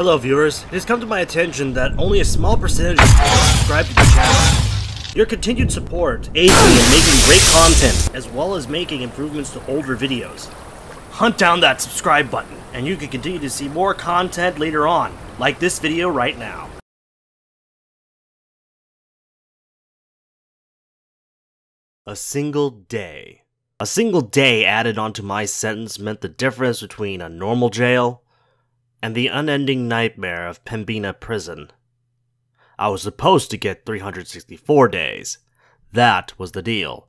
Hello viewers, it has come to my attention that only a small percentage of people subscribe to the channel. Your continued support aids me in making great content, as well as making improvements to older videos. Hunt down that subscribe button, and you can continue to see more content later on, like this video right now. A single day. A single day added onto my sentence meant the difference between a normal jail and the unending nightmare of Pembina Prison. I was supposed to get 364 days. That was the deal.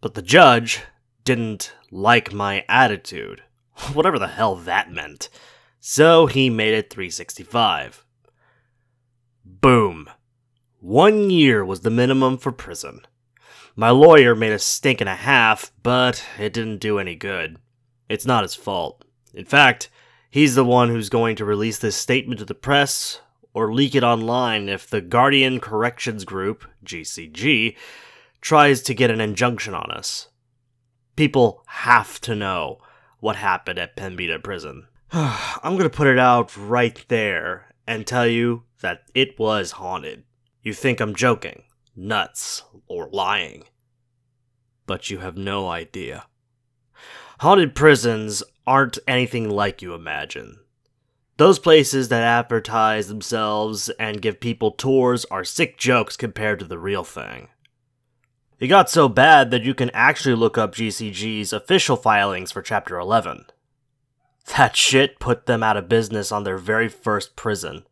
But the judge didn't like my attitude, whatever the hell that meant, so he made it 365. Boom. 1 year was the minimum for prison. My lawyer made a stink and a half, but it didn't do any good. It's not his fault. In fact, he's the one who's going to release this statement to the press or leak it online if the Guardian Corrections Group, GCG, tries to get an injunction on us. People have to know what happened at Pembina Prison. I'm gonna put it out right there and tell you that it was haunted. You think I'm joking, nuts, or lying. But you have no idea. Haunted prisons aren't anything like you imagine. Those places that advertise themselves and give people tours are sick jokes compared to the real thing. It got so bad that you can actually look up GCG's official filings for Chapter 11. That shit put them out of business on their very first prison.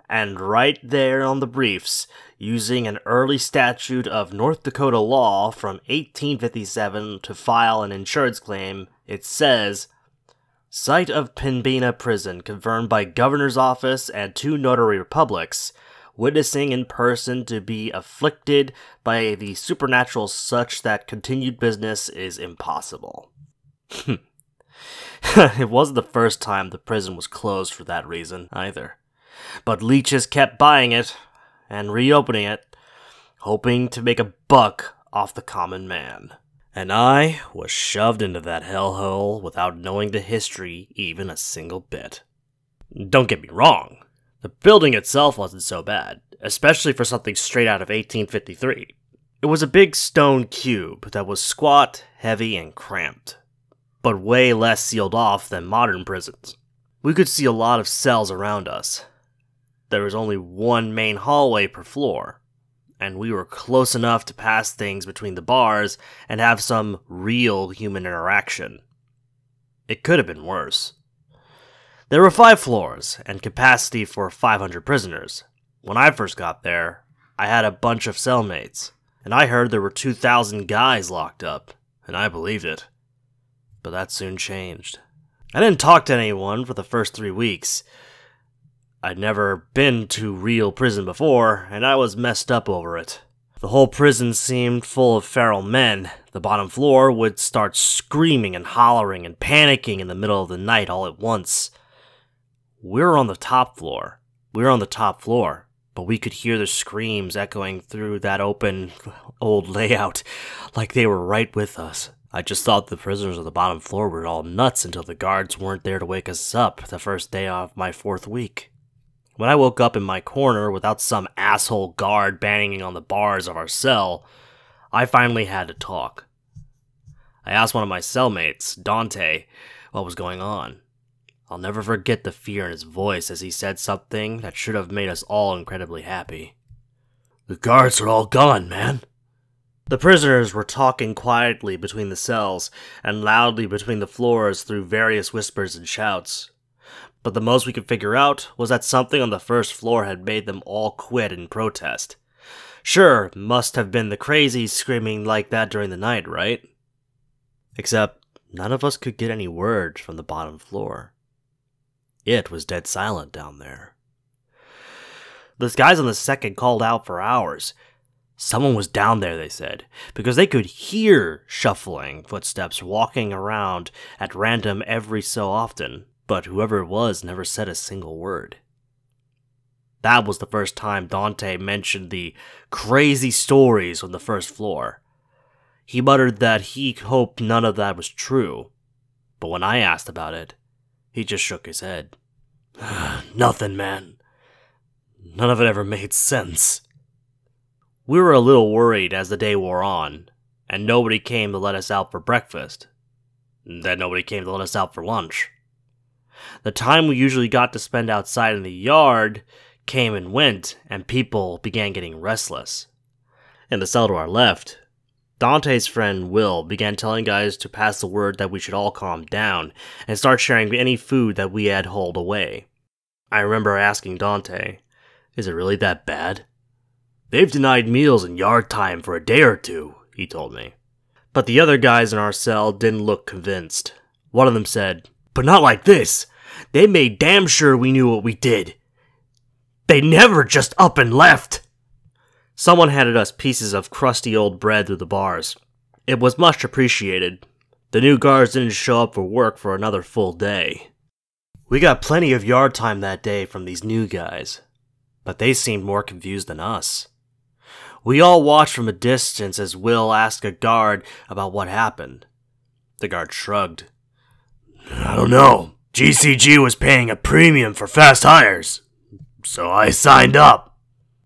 And right there on the briefs, using an early statute of North Dakota law from 1857 to file an insurance claim, it says, "Site of Pembina Prison confirmed by Governor's Office and 2 notary publics, witnessing in person to be afflicted by the supernatural such that continued business is impossible." It wasn't the first time the prison was closed for that reason, either. But leeches kept buying it and reopening it, hoping to make a buck off the common man. And I was shoved into that hellhole without knowing the history even a single bit. Don't get me wrong, the building itself wasn't so bad, especially for something straight out of 1853. It was a big stone cube that was squat, heavy, and cramped, but way less sealed off than modern prisons. We could see a lot of cells around us. There was only one main hallway per floor, and we were close enough to pass things between the bars and have some real human interaction. It could have been worse. There were 5 floors, and capacity for 500 prisoners. When I first got there, I had a bunch of cellmates, and I heard there were 2,000 guys locked up, and I believed it. But that soon changed. I didn't talk to anyone for the first 3 weeks. I'd never been to real prison before, and I was messed up over it. The whole prison seemed full of feral men. The bottom floor would start screaming and hollering and panicking in the middle of the night all at once. We were on the top floor, but we could hear the screams echoing through that open, old layout, like they were right with us. I just thought the prisoners on the bottom floor were all nuts until the guards weren't there to wake us up the first day of my 4th week. When I woke up in my corner without some asshole guard banging on the bars of our cell, I finally had to talk. I asked one of my cellmates, Dante, what was going on. I'll never forget the fear in his voice as he said something that should have made us all incredibly happy. "The guards are all gone, man." The prisoners were talking quietly between the cells and loudly between the floors through various whispers and shouts. But the most we could figure out was that something on the first floor had made them all quit in protest. Sure, must have been the crazies screaming like that during the night, right? Except, none of us could get any word from the bottom floor. It was dead silent down there. The guys on the second called out for hours. Someone was down there, they said, because they could hear shuffling footsteps walking around at random every so often. But whoever it was never said a single word. That was the first time Dante mentioned the crazy stories on the first floor. He muttered that he hoped none of that was true, but when I asked about it, he just shook his head. Nothing, man. None of it ever made sense. We were a little worried as the day wore on, and nobody came to let us out for breakfast. Then nobody came to let us out for lunch. The time we usually got to spend outside in the yard came and went, and people began getting restless. In the cell to our left, Dante's friend Will began telling guys to pass the word that we should all calm down and start sharing any food that we had hauled away. I remember asking Dante, "Is it really that bad?" "They've denied meals and yard time for a day or two," he told me. But the other guys in our cell didn't look convinced. One of them said, "But not like this. They made damn sure we knew what we did. They never just up and left." Someone handed us pieces of crusty old bread through the bars. It was much appreciated. The new guards didn't show up for work for another full day. We got plenty of yard time that day from these new guys, but they seemed more confused than us. We all watched from a distance as Will asked a guard about what happened. The guard shrugged. "I don't know. GCG was paying a premium for fast hires, so I signed up."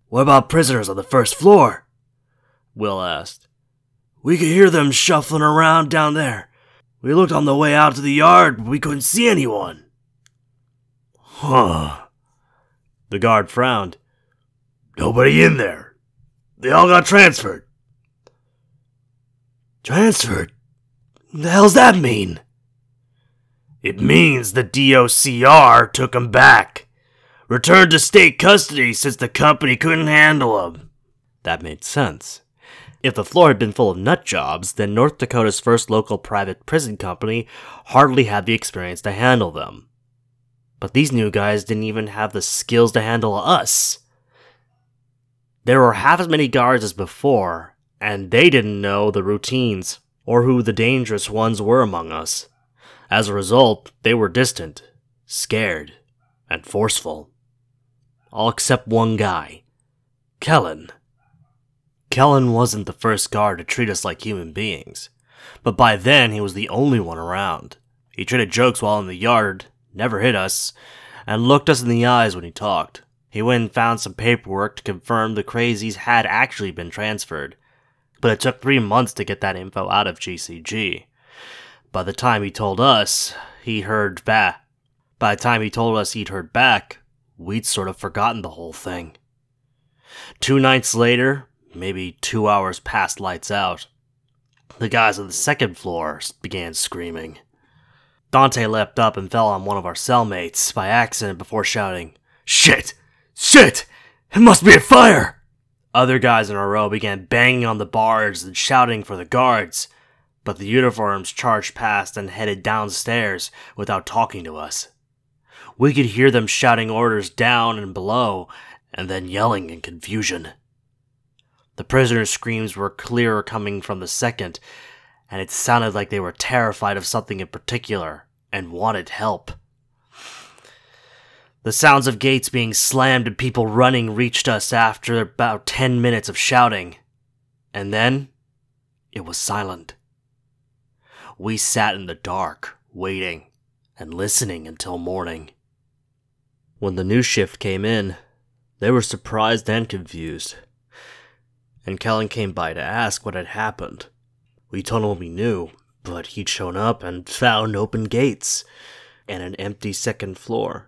"What about prisoners on the first floor?" Will asked. "We could hear them shuffling around down there. We looked on the way out to the yard, but we couldn't see anyone." "Huh." The guard frowned. "Nobody in there. They all got transferred." "Transferred? What the hell's that mean?" "It means the DOCR took them back. Returned to state custody since the company couldn't handle them." That made sense. If the floor had been full of nut jobs, then North Dakota's first local private prison company hardly had the experience to handle them. But these new guys didn't even have the skills to handle us. There were half as many guards as before, and they didn't know the routines, or who the dangerous ones were among us. As a result, they were distant, scared, and forceful. All except one guy, Kellen. Kellen wasn't the first guard to treat us like human beings, but by then he was the only one around. He traded jokes while in the yard, never hit us, and looked us in the eyes when he talked. He went and found some paperwork to confirm the crazies had actually been transferred, but it took 3 months to get that info out of GCG. By the time he told us he'd heard back, we'd sort of forgotten the whole thing. 2 nights later, maybe 2 hours past lights out, the guys on the second floor began screaming. Dante leapt up and fell on one of our cellmates by accident before shouting, "Shit! Shit! It must be a fire!" Other guys in our row began banging on the bars and shouting for the guards, but the uniforms charged past and headed downstairs without talking to us. We could hear them shouting orders down and below, and then yelling in confusion. The prisoners' screams were clearer coming from the second, and it sounded like they were terrified of something in particular and wanted help. The sounds of gates being slammed and people running reached us after about 10 minutes of shouting, and then it was silent. We sat in the dark, waiting and listening until morning. When the new shift came in, they were surprised and confused, and Kellen came by to ask what had happened. We told him we knew, but he'd shown up and found open gates and an empty second floor.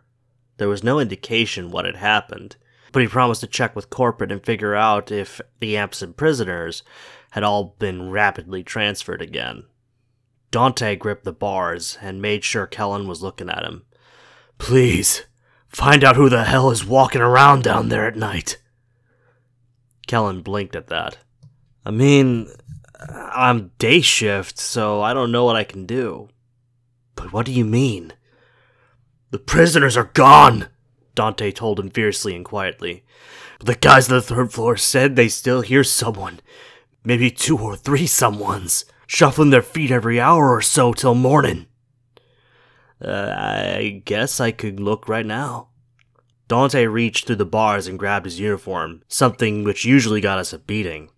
There was no indication what had happened, but he promised to check with corporate and figure out if the absent prisoners had all been rapidly transferred again. Dante gripped the bars and made sure Kellen was looking at him. "Please, find out who the hell is walking around down there at night." Kellen blinked at that. "I mean, I'm day shift, so I don't know what I can do." "But what do you mean?" "The prisoners are gone," Dante told him fiercely and quietly. "But the guys on the third floor said they still hear someone, maybe 2 or 3 someones, shuffling their feet every hour or so till morning." I guess I could look right now." Dante reached through the bars and grabbed his uniform, something which usually got us a beating.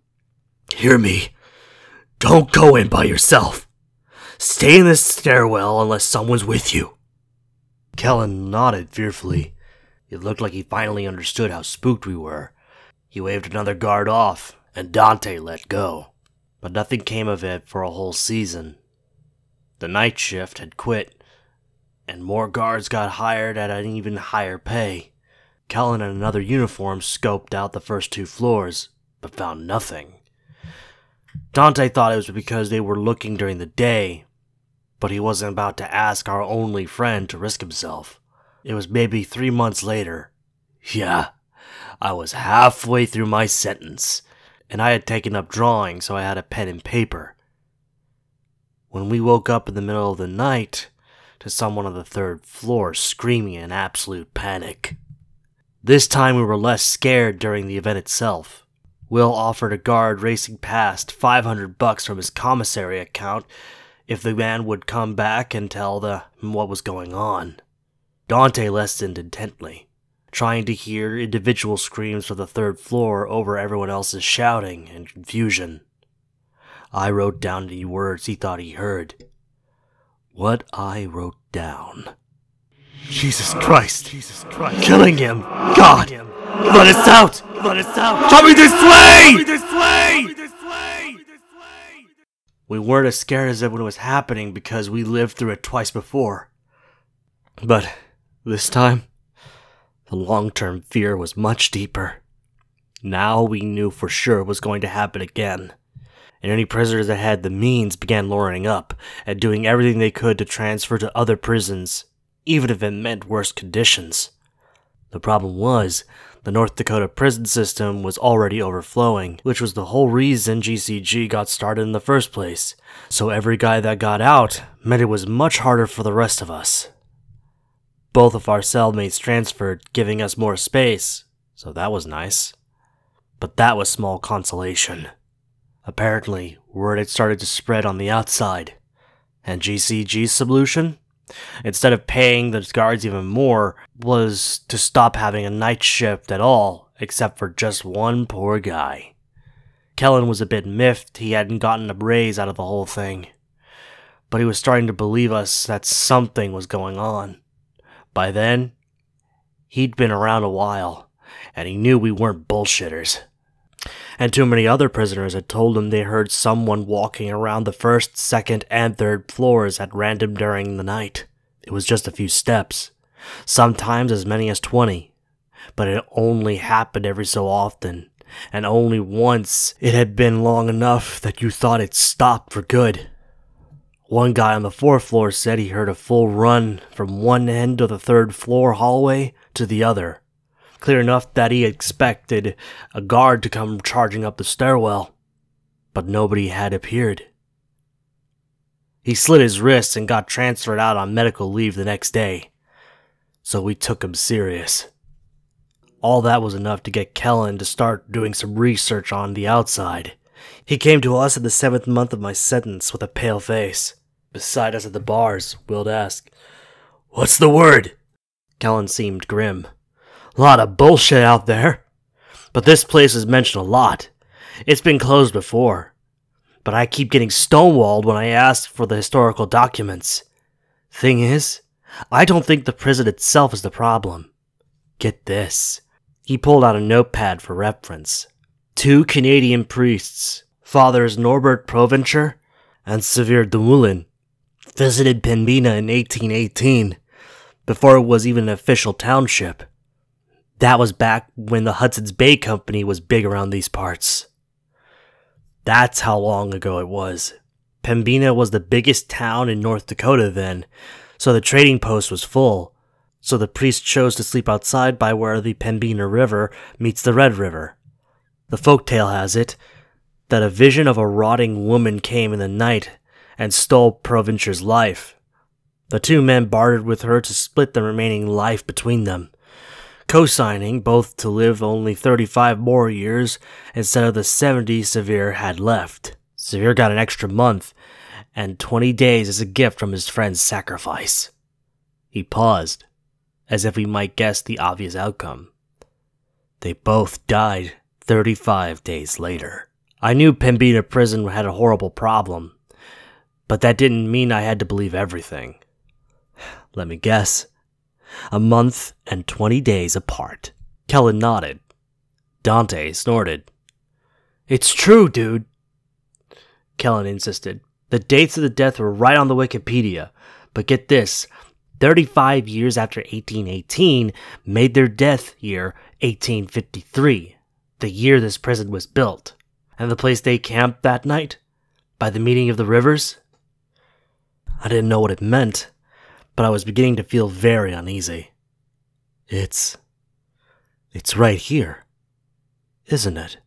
"Hear me. Don't go in by yourself. Stay in this stairwell unless someone's with you." Kellen nodded fearfully. It looked like he finally understood how spooked we were. He waved another guard off, and Dante let go. But nothing came of it for a whole season. The night shift had quit, and more guards got hired at an even higher pay. Kellen in another uniform scoped out the first 2 floors, but found nothing. Dante thought it was because they were looking during the day, but he wasn't about to ask our only friend to risk himself. It was maybe 3 months later. Yeah, I was halfway through my sentence, and I had taken up drawing, so I had a pen and paper. When we woke up in the middle of the night to someone on the 3rd floor screaming in absolute panic. This time we were less scared during the event itself. Will offered a guard racing past $500 from his commissary account if the man would come back and tell them what was going on. Dante listened intently, trying to hear individual screams from the 3rd floor over everyone else's shouting and confusion. I wrote down the words he thought he heard. What I wrote down. Jesus Christ! Jesus Christ! Killing him! God! Let us out! Let us out! Show me this way! Show me this way! We weren't as scared as it when it was happening because we lived through it twice before. But this time, the long-term fear was much deeper. Now we knew for sure it was going to happen again. And any prisoners that had the means began luring up and doing everything they could to transfer to other prisons, even if it meant worse conditions. The problem was, the North Dakota prison system was already overflowing, which was the whole reason GCG got started in the first place. So every guy that got out meant it was much harder for the rest of us. Both of our cellmates transferred, giving us more space, so that was nice. But that was small consolation. Apparently, word had started to spread on the outside. And GCG's solution? Instead of paying the guards even more, was to stop having a night shift at all, except for just one poor guy. Kellen was a bit miffed he hadn't gotten a raise out of the whole thing. But he was starting to believe us that something was going on. By then, he'd been around a while, and he knew we weren't bullshitters. And too many other prisoners had told him they heard someone walking around the 1st, 2nd, and 3rd floors at random during the night. It was just a few steps, sometimes as many as 20, but it only happened every so often, and only once it had been long enough that you thought it stopped for good. One guy on the 4th floor said he heard a full run from one end of the 3rd floor hallway to the other. Clear enough that he expected a guard to come charging up the stairwell, but nobody had appeared. He slit his wrists and got transferred out on medical leave the next day, so we took him serious. All that was enough to get Kellen to start doing some research on the outside. He came to us in the 7th month of my sentence with a pale face. Beside us at the bars, Will asked, "What's the word?" Kellen seemed grim. "Lot of bullshit out there. But this place is mentioned a lot. It's been closed before. But I keep getting stonewalled when I ask for the historical documents. Thing is, I don't think the prison itself is the problem. Get this." He pulled out a notepad for reference. 2 Canadian priests, Fathers Norbert Provencher and Xavier Dumoulin, visited Pembina in 1818, before it was even an official township. That was back when the Hudson's Bay Company was big around these parts. That's how long ago it was. Pembina was the biggest town in North Dakota then, so the trading post was full. So the priest chose to sleep outside by where the Pembina River meets the Red River. The folktale has it that a vision of a rotting woman came in the night and stole Provencher's life. The 2 men bartered with her to split the remaining life between them, co-signing both to live only 35 more years instead of the 70 Xavier had left. Xavier got an extra month and 20 days as a gift from his friend's sacrifice. He paused, as if we might guess the obvious outcome. They both died 35 days later. I knew Pembina Prison had a horrible problem, but that didn't mean I had to believe everything. Let me guess. A month and 20 days apart. Kellen nodded. Dante snorted. It's true, dude. Kellen insisted. The dates of the death were right on the Wikipedia. But get this, 35 years after 1818 made their death year 1853, the year this prison was built. And the place they camped that night? By the meeting of the rivers? I didn't know what it meant, but I was beginning to feel very uneasy. It's right here, isn't it?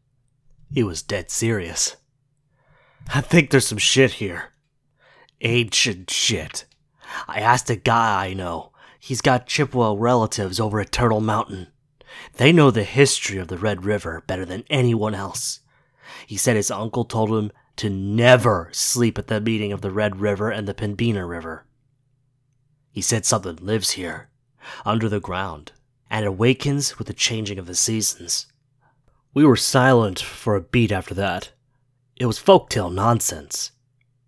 He was dead serious. I think there's some shit here. Ancient shit. I asked a guy I know. He's got Chippewa relatives over at Turtle Mountain. They know the history of the Red River better than anyone else. He said his uncle told him to never sleep at the meeting of the Red River and the Pembina River. He said something lives here, under the ground, and awakens with the changing of the seasons. We were silent for a beat after that. It was folktale nonsense,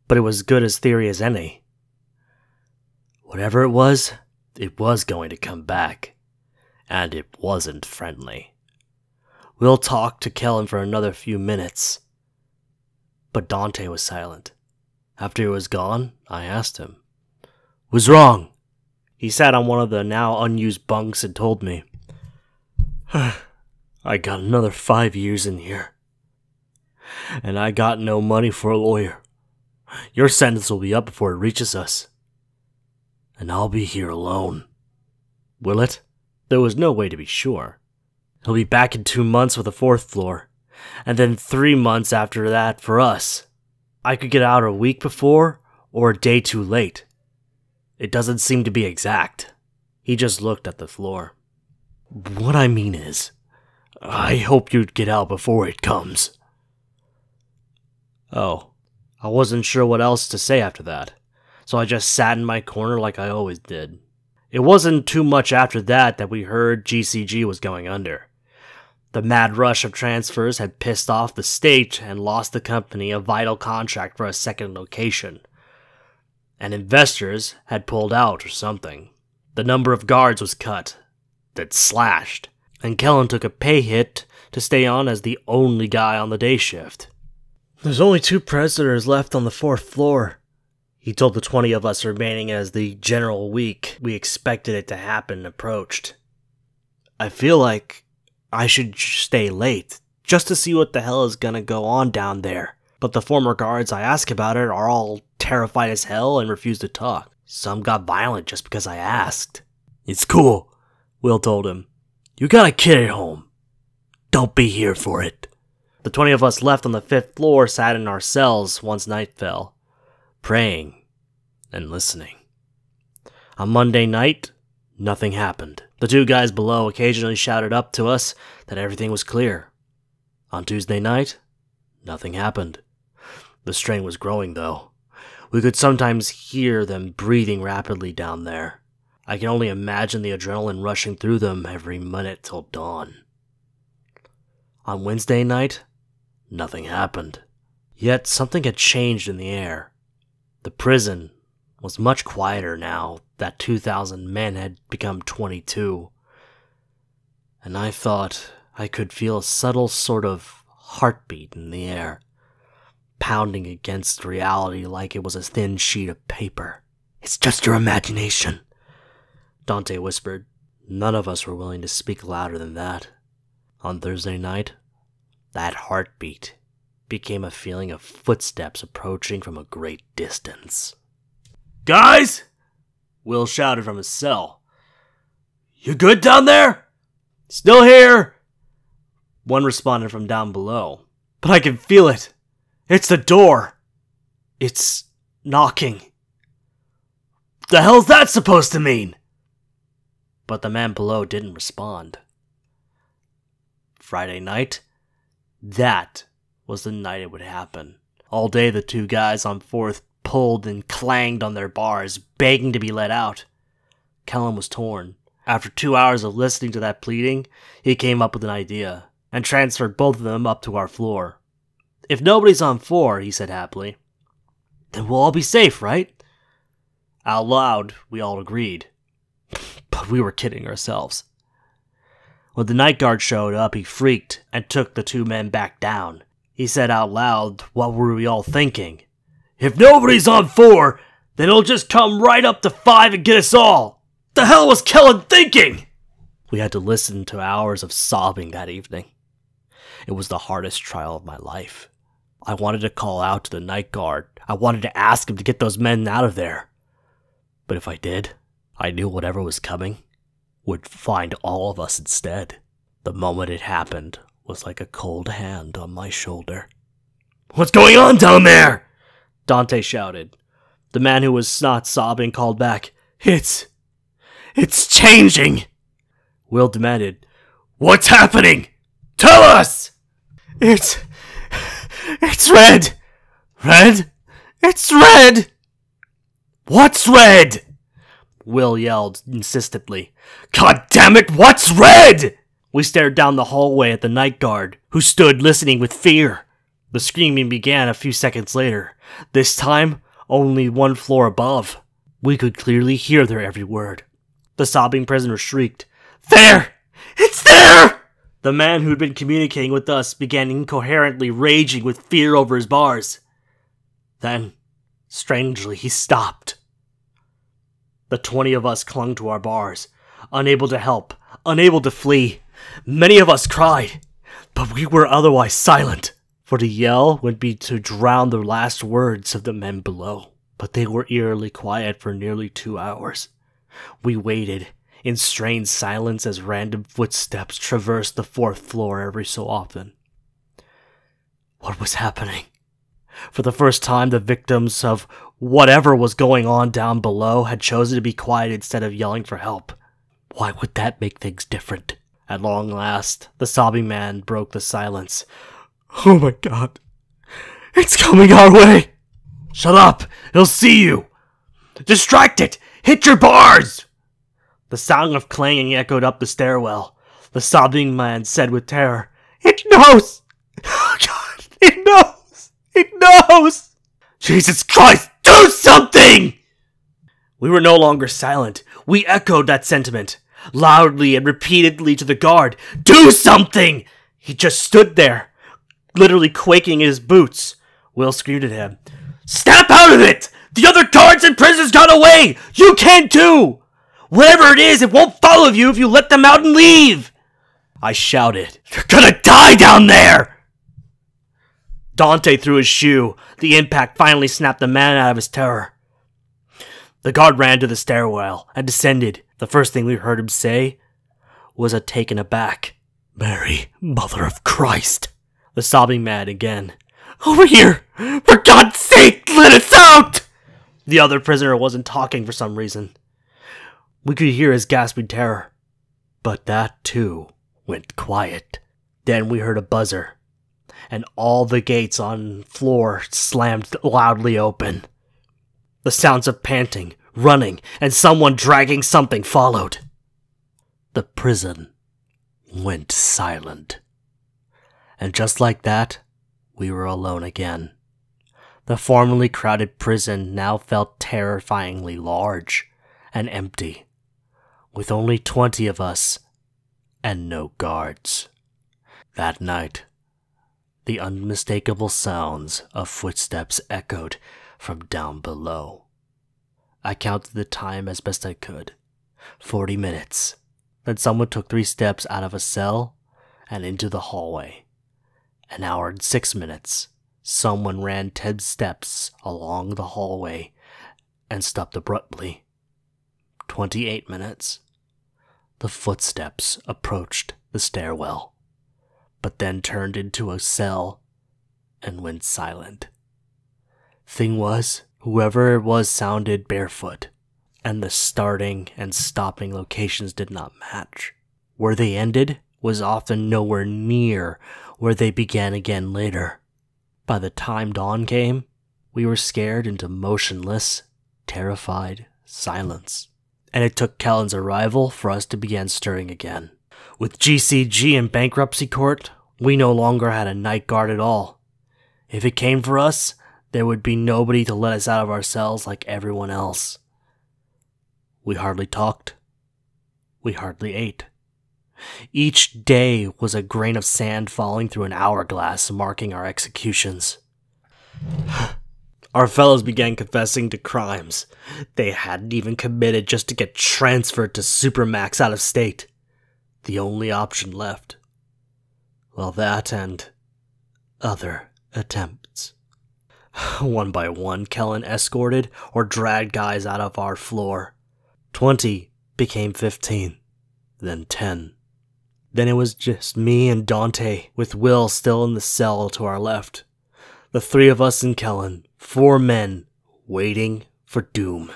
but it was as good a theory as any. Whatever it was going to come back, and it wasn't friendly. Will talked to Kellen for another few minutes, but Dante was silent. After he was gone, I asked him, "What's wrong?" He sat on one of the now unused bunks and told me, "I got another 5 years in here, and I got no money for a lawyer. Your sentence will be up before it reaches us, and I'll be here alone." Will it? There was no way to be sure. He'll be back in 2 months with a 4th floor, and then 3 months after that for us. I could get out a week before, or a day too late. It doesn't seem to be exact. He just looked at the floor. What I mean is, I hope you'd get out before it comes. Oh, I wasn't sure what else to say after that, so I just sat in my corner like I always did. It wasn't too much after that we heard GCG was going under. The mad rush of transfers had pissed off the state and lost the company a vital contract for a second location. And investors had pulled out or something. The number of guards was cut, then slashed, and Kellen took a pay hit to stay on as the only guy on the day shift. There's only 2 prisoners left on the 4th floor, he told the 20 of us remaining as the general week we expected it to happen approached. I feel like I should stay late, just to see what the hell is gonna go on down there. But the former guards I ask about it are all terrified as hell and refuse to talk. Some got violent just because I asked. It's cool, Will told him. You got a kid at home. Don't be here for it. The 20 of us left on the 5th floor sat in our cells once night fell, praying and listening. On Monday night, nothing happened. The 2 guys below occasionally shouted up to us that everything was clear. On Tuesday night, nothing happened. The strain was growing, though. We could sometimes hear them breathing rapidly down there. I can only imagine the adrenaline rushing through them every minute till dawn. On Wednesday night, nothing happened. Yet something had changed in the air. The prison was much quieter now that 2,000 men had become 22. And I thought I could feel a subtle sort of heartbeat in the air, pounding against reality like it was a thin sheet of paper. It's just your imagination, Dante whispered. None of us were willing to speak louder than that. On Thursday night, that heartbeat became a feeling of footsteps approaching from a great distance. Guys! Will shouted from his cell. You good down there? Still here! One responded from down below. But I can feel it. It's the door. It's knocking. The hell's that supposed to mean? But the man below didn't respond. Friday night, that was the night it would happen. All day the 2 guys on 4th pulled and clanged on their bars, begging to be let out. Kellen was torn. After 2 hours of listening to that pleading, he came up with an idea, and transferred both of them up to our floor. If nobody's on 4, he said happily, then we'll all be safe, right? Out loud, we all agreed. But we were kidding ourselves. When the night guard showed up, he freaked and took the 2 men back down. He said out loud, what were we all thinking? If nobody's on 4, then he'll just come right up to 5 and get us all. The hell was Kellen thinking? We had to listen to hours of sobbing that evening. It was the hardest trial of my life. I wanted to call out to the night guard. I wanted to ask him to get those men out of there. But if I did, I knew whatever was coming would find all of us instead. The moment it happened was like a cold hand on my shoulder. What's going on down there? Dante shouted. The man who was not sobbing called back, It's changing! Will demanded, What's happening? Tell us! It's red! Red? It's red! What's red? Will yelled insistently. God damn it, what's red? We stared down the hallway at the night guard, who stood listening with fear. The screaming began a few seconds later, this time only 1 floor above. We could clearly hear their every word. The sobbing prisoner shrieked, There! It's there! The man who'd been communicating with us began incoherently raging with fear over his bars. Then, strangely, he stopped. The 20 of us clung to our bars, unable to help, unable to flee. Many of us cried, but we were otherwise silent, for to yell would be to drown the last words of the men below. But they were eerily quiet for nearly 2 hours. We waited in strained silence as random footsteps traversed the 4th floor every so often. What was happening? For the first time, the victims of whatever was going on down below had chosen to be quiet instead of yelling for help. Why would that make things different? At long last, the sobbing man broke the silence. Oh my God. It's coming our way! Shut up! He'll see you! Distract it! Hit your bars! The sound of clanging echoed up the stairwell. The sobbing man said with terror, It knows! Oh God, it knows! It knows! Jesus Christ, do something! We were no longer silent. We echoed that sentiment, loudly and repeatedly to the guard. Do something! He just stood there, literally quaking in his boots. Will screamed at him, Snap out of it! The other guards and prisoners got away! You can too! Whatever it is, it won't follow you if you let them out and leave! I shouted, You're gonna die down there! Dante threw his shoe. The impact finally snapped the man out of his terror. The guard ran to the stairwell and descended. The first thing we heard him say was a taken aback, Mary, Mother of Christ. The sobbing man again. Over here! For God's sake, let us out! The other prisoner wasn't talking for some reason. We could hear his gasping terror, but that too went quiet. Then we heard a buzzer, and all the gates on floor slammed loudly open. The sounds of panting, running, and someone dragging something followed. The prison went silent. And just like that, we were alone again. The formerly crowded prison now felt terrifyingly large and empty, with only 20 of us and no guards. That night, the unmistakable sounds of footsteps echoed from down below. I counted the time as best I could. 40 minutes. Then someone took 3 steps out of a cell and into the hallway. An hour and 6 minutes. Someone ran 10 steps along the hallway and stopped abruptly. 28 minutes. The footsteps approached the stairwell, but then turned into a cell and went silent. Thing was, whoever it was sounded barefoot, and the starting and stopping locations did not match. Where they ended was often nowhere near where they began again later. By the time dawn came, we were scared into motionless, terrified silence. And it took Kellen's arrival for us to begin stirring again. With GCG in bankruptcy court, we no longer had a night guard at all. If it came for us, there would be nobody to let us out of our cells like everyone else. We hardly talked. we hardly ate. Each day was a grain of sand falling through an hourglass, marking our executions. Our fellows began confessing to crimes they hadn't even committed just to get transferred to Supermax out of state. The only option left. Well, that and other attempts. One by one, Kellen escorted or dragged guys out of our floor. 20 became 15, then 10. Then it was just me and Dante, with Will still in the cell to our left. The three of us and Kellen, 4 men, waiting for doom.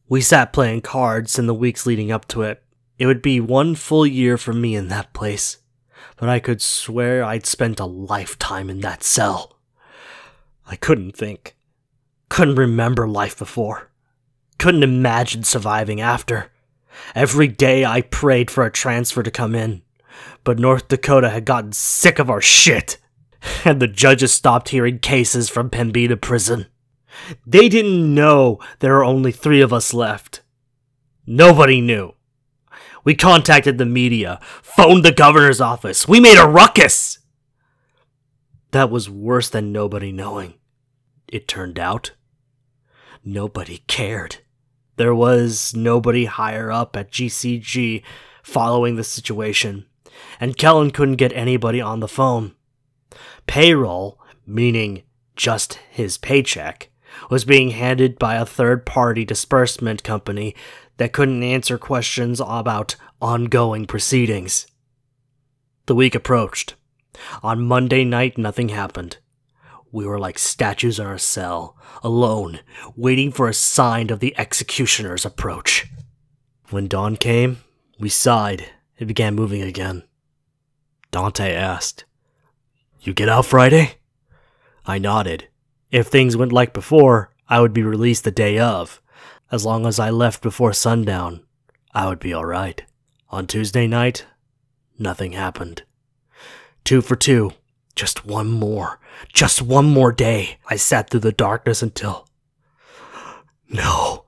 We sat playing cards in the weeks leading up to it. It would be 1 full year for me in that place, but I could swear I'd spent a lifetime in that cell. I couldn't think. Couldn't remember life before. Couldn't imagine surviving after. Every day I prayed for a transfer to come in, but North Dakota had gotten sick of our shit, and the judges stopped hearing cases from Pembina Prison. They didn't know there were only 3 of us left. Nobody knew. We contacted the media, phoned the governor's office. We made a ruckus! That was worse than nobody knowing. It turned out, nobody cared. There was nobody higher up at GCG following the situation, and Kellen couldn't get anybody on the phone. Payroll, meaning just his paycheck, was being handed by a third-party disbursement company that couldn't answer questions about ongoing proceedings. The week approached. On Monday night, nothing happened. We were like statues in our cell, alone, waiting for a sign of the executioner's approach. When dawn came, we sighed and began moving again. Dante asked, "You get out Friday?" I nodded. If things went like before, I would be released the day of. As long as I left before sundown, I would be alright. On Tuesday night, nothing happened. 2 for 2. Just one more day. I sat through the darkness until... No.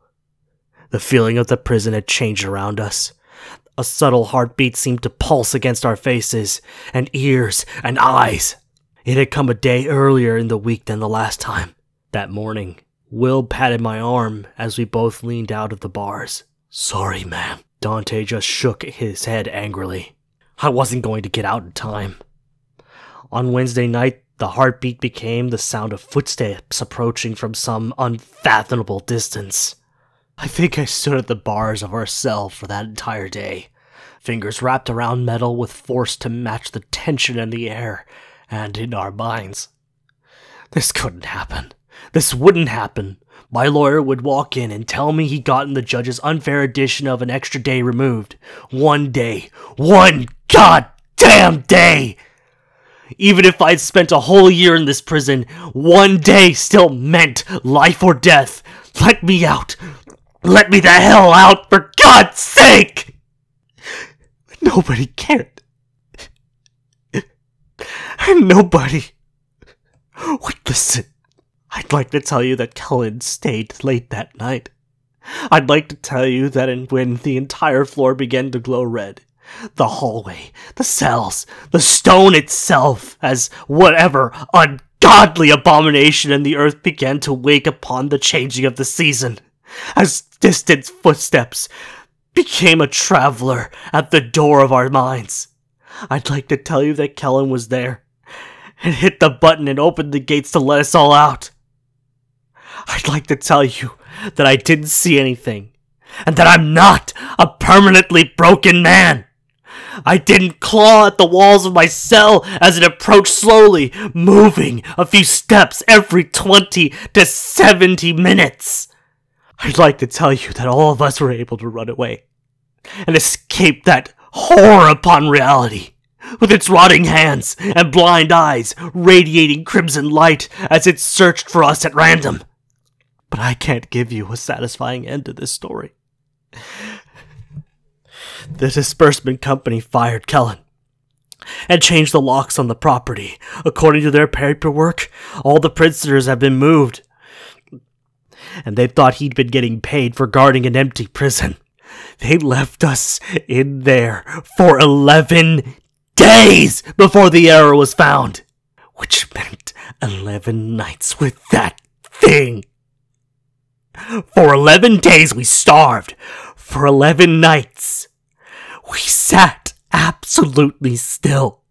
The feeling of the prison had changed around us. A subtle heartbeat seemed to pulse against our faces, and ears, and eyes. It had come a day earlier in the week than the last time. That morning, Will patted my arm as we both leaned out of the bars. "Sorry, man." Dante just shook his head angrily. I wasn't going to get out in time. On Wednesday night, the heartbeat became the sound of footsteps approaching from some unfathomable distance. I think I stood at the bars of our cell for that entire day, fingers wrapped around metal with force to match the tension in the air and in our minds. This couldn't happen. This wouldn't happen. My lawyer would walk in and tell me he'd gotten the judge's unfair addition of an extra day removed. 1 day. 1 goddamn day! Even if I'd spent a whole year in this prison, 1 day still meant life or death. Let me out. Let me the hell out, for God's sake! Nobody cared. Nobody would listen. I'd like to tell you that Kellen stayed late that night. I'd like to tell you that when the entire floor began to glow red, the hallway, the cells, the stone itself, as whatever ungodly abomination in the earth began to wake upon the changing of the season, as distant footsteps became a traveler at the door of our minds. I'd like to tell you that Kellen was there, and hit the button and opened the gates to let us all out. I'd like to tell you that I didn't see anything, and that I'm not a permanently broken man. I didn't claw at the walls of my cell as it approached slowly, moving a few steps every 20 to 70 minutes. I'd like to tell you that all of us were able to run away and escape that horror upon reality, with its rotting hands and blind eyes radiating crimson light as it searched for us at random. But I can't give you a satisfying end to this story. The disbursement company fired Kellen and changed the locks on the property. According to their paperwork, all the prisoners have been moved, and they thought he'd been getting paid for guarding an empty prison. They left us in there for 11 days before the error was found, which meant 11 nights with that thing. For 11 days we starved. For 11 nights we sat absolutely still,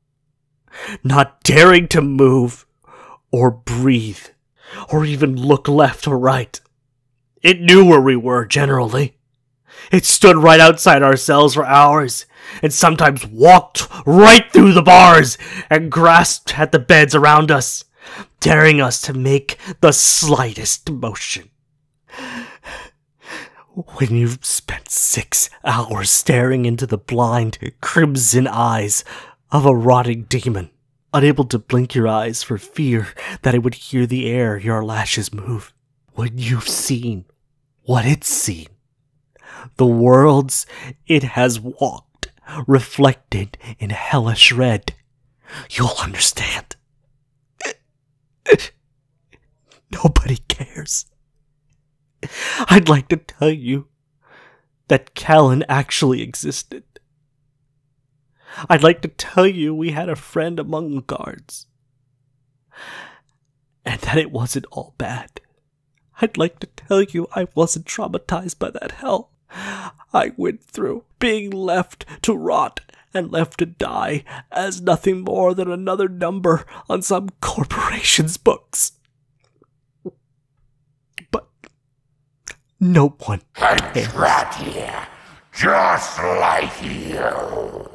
not daring to move or breathe or even look left or right. It knew where we were generally. It stood right outside our cells for hours, and sometimes walked right through the bars and grasped at the beds around us, daring us to make the slightest motion. When you've spent 6 hours staring into the blind, crimson eyes of a rotting demon, unable to blink your eyes for fear that it would hear the air your lashes move, when you've seen what it's seen, the worlds it has walked, reflected in hellish red, you'll understand. Nobody cares. I'd like to tell you that Callan actually existed. I'd like to tell you we had a friend among the guards, and that it wasn't all bad. I'd like to tell you I wasn't traumatized by that hell I went through, being left to rot and left to die as nothing more than another number on some corporation's books. But no one cares. I'm trapped here, just like you.